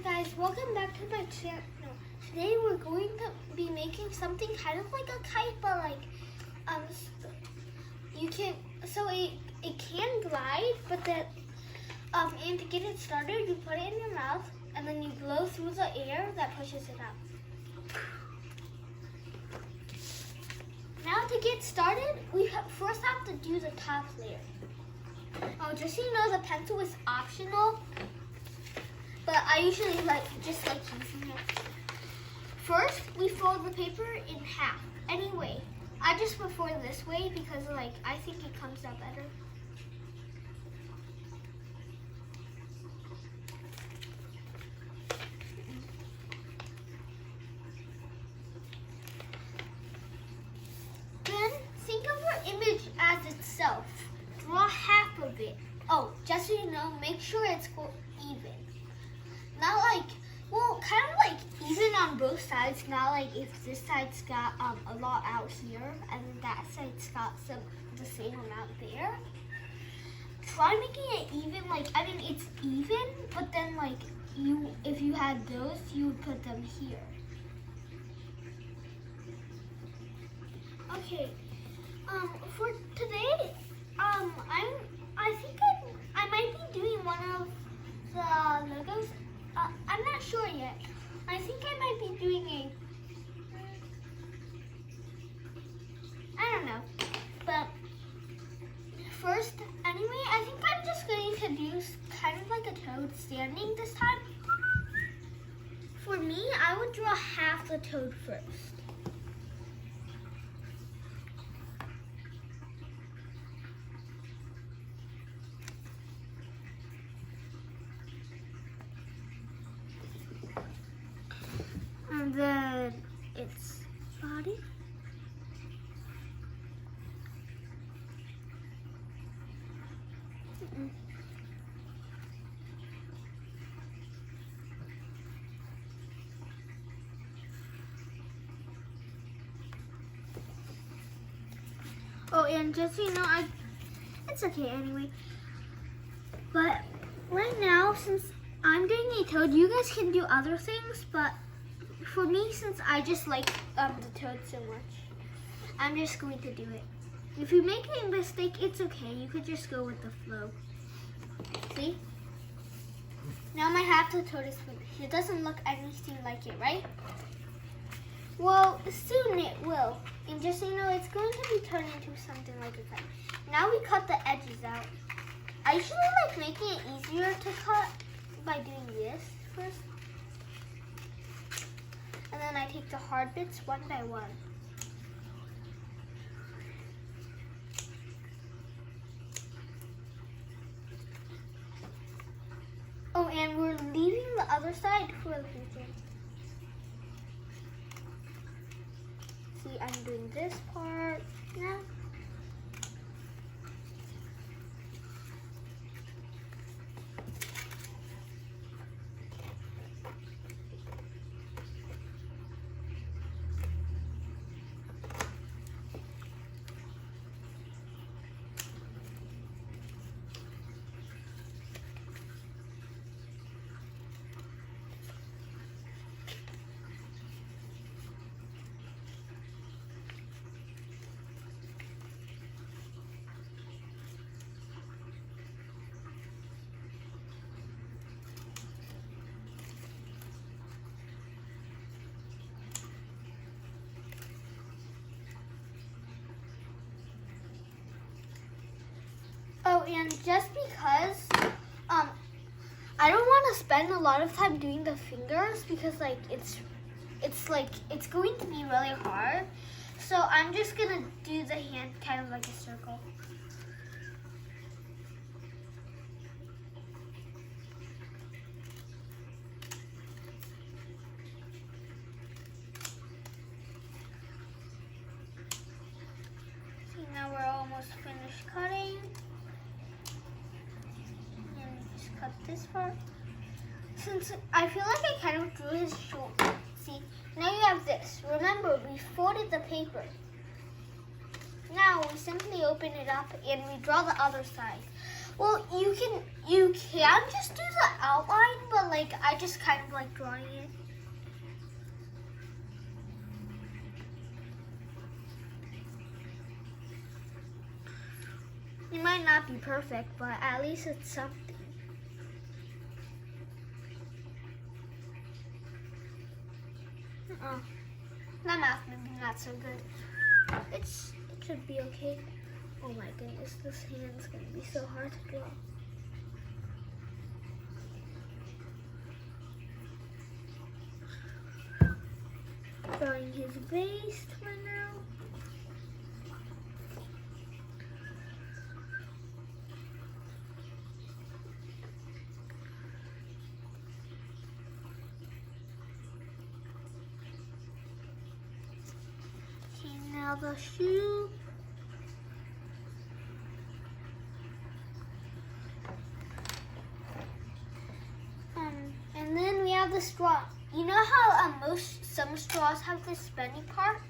Hi guys, welcome back to my channel. Today we're going to be making something kind of like a kite, but like you can it can glide, but then and to get it started, you put it in your mouth and then you blow through the air that pushes it out. Now to get started, we first have to do the top layer. Oh, just so you know, the pencil is optional, but I usually just like using it. First, we fold the paper in half. Anyway, I just prefer this way because I think it comes out better. Then think of your image as itself. Draw half of it. Oh, just so you know, make sure it's even. Not kind of even on both sides. Not like if this side's got a lot out here and that side's got the same amount there. Try making it even. I mean, it's even, but then if you had those, you would put them here. Okay. For today, I think I might be doing one of the Legos. I'm not sure yet. I think I might be doing I don't know. But first, anyway, I think I'm just going to do kind of like a toad standing this time. For me, I would draw half the toad first. And then its body. Oh, and just so you know, it's okay anyway. But right now, since I'm doing a toad, you guys can do other things, but for me, since I just like the toad so much, I'm just going to do it. If you make a mistake, it's okay. You could just go with the flow. See? Now my half the toad is finished. It doesn't look anything like it, right? Well, soon it will. And just so you know, it's going to be turned into something like a kite. Now we cut the edges out. I usually like making it easier to cut by doing this first. And then I take the hard bits one by one. Oh, and we're leaving the other side for the future. See, I'm doing this part now. Oh, and just because I don't want to spend a lot of time doing the fingers because it's going to be really hard. So I'm just gonna do the hand kind of like a circle. See, now we're almost finished cutting. Cut this part. Since I feel like I kind of drew his shoulder. See, now you have this. Remember, we folded the paper. Now we simply open it up and we draw the other side. Well, you can just do the outline, but I just kind of like drawing it. It might not be perfect, but at least it's something. That math maybe not so good. It should be okay. Oh my goodness, this hand's gonna be so hard to draw. Drawing his base for now. Okay, now the shoe. And then we have the straw. You know how some straws have this bendy part?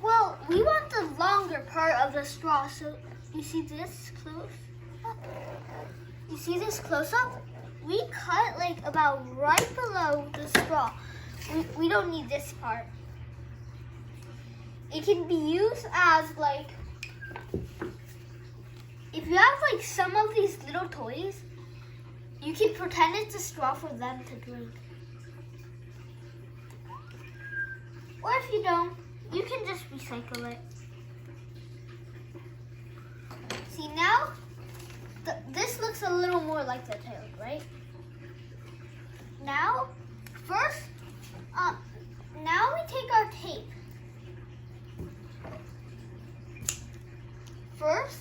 Well, we want the longer part of the straw. So you see this close up? You see this close up? We cut like about right below the straw. We don't need this part. It can be used as like, if you have like some of these little toys, you can pretend it's a straw for them to drink. Or if you don't, you can just recycle it. See now, this looks a little more like the tail, right? Now, first, now we take our tape. First,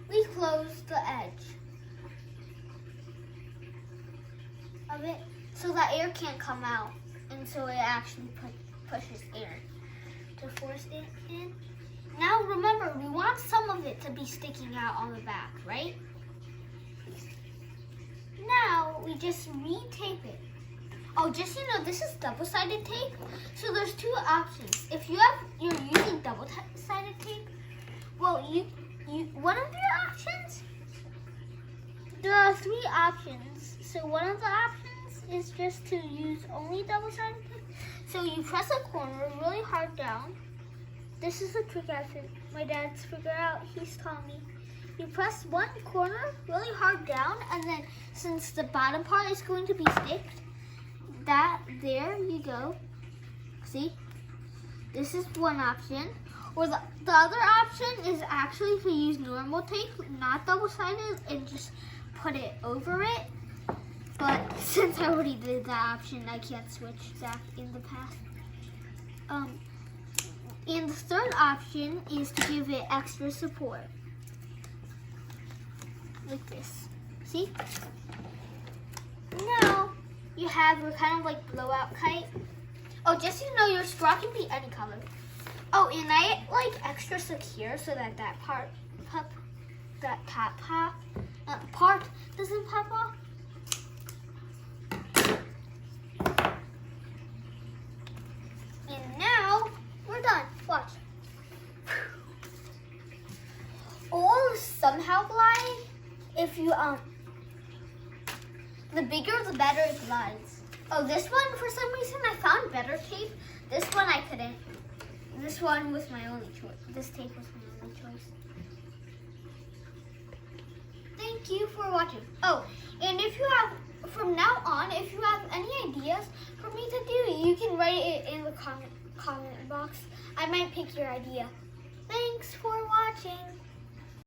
we close the edge of it so that air can't come out, and so it actually pushes air to force it in. Now remember, we want some of it to be sticking out on the back, right? Now we just re-tape it. Oh, just so you know, this is double-sided tape, so there's two options. If you're using double-sided tape, well, you one of your options, there are three options. So one of the options is just to use only double-sided tape. So you press a corner really hard down. This is a trick my dad's figured out. He's taught me. You press one corner really hard down, and then since the bottom part is going to be sticked, there you go. See? This is one option. Or the other option is actually to use normal tape, not double-sided, and just put it over it. But since I already did that option, I can't switch back in the past. And the third option is to give it extra support. Like this. See? Now you have your kind of like blowout kite. Oh, just so you know, your straw can be any color. Oh, and I like extra secure so that part doesn't pop off. And now we're done. Watch. Or somehow glide. If you the bigger the better it glides. Oh, this one for some reason I found better tape. This one I couldn't. This one was my only choice. This tape was my only choice. Thank you for watching. Oh, and if you have, from now on, if you have any ideas for me to do, you can write it in the comment box. I might pick your idea. Thanks for watching.